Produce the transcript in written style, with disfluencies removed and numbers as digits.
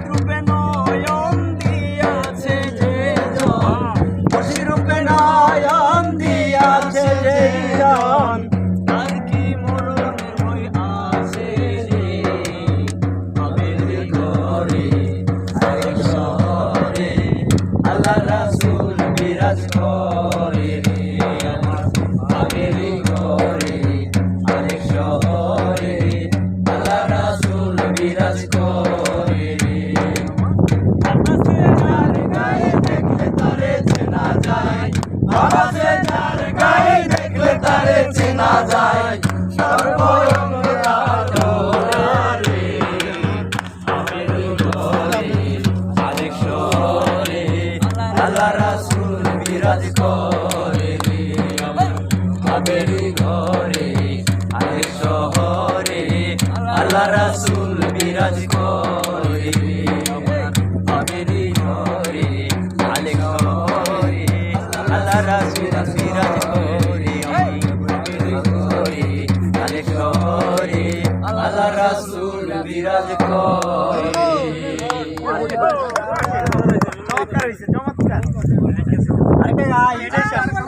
রূপে নয়ন দিয়াছে যে জন, খুশি রূপে নয়ন দিয়াছে যে জন, তার কি মরণের ভয় আছে রে? আবের ঘরে আরেক শহরে আল্লাহ রাসূল বিরাজ করে রে। আবের ঘরে আরেক শহরে আল্লাহ রাসূল বিরাজ করে রে। আকাশে যার গায়ে দেখলে তারে চেনা যায়, আকাশে যার গায়ে দেখলে তারে চেনা যায়, সর্বঙ্গরা রে। আবের ঘরে আরেক শহরে আল্লাহ রাসূল বিরাজ করে রে। আবের ঘরে আরেক শহরে আল্লাহ রাসূল বিরাজ করে রে। আবের ঘরে আরেক শহরে আল্লাহ রাসূল বিরাজ করে। আবের ঘরে আরেক শহরে আল্লাহ রাসূল বিরাজ করে। চমৎকার হয়েছে, চমৎকার।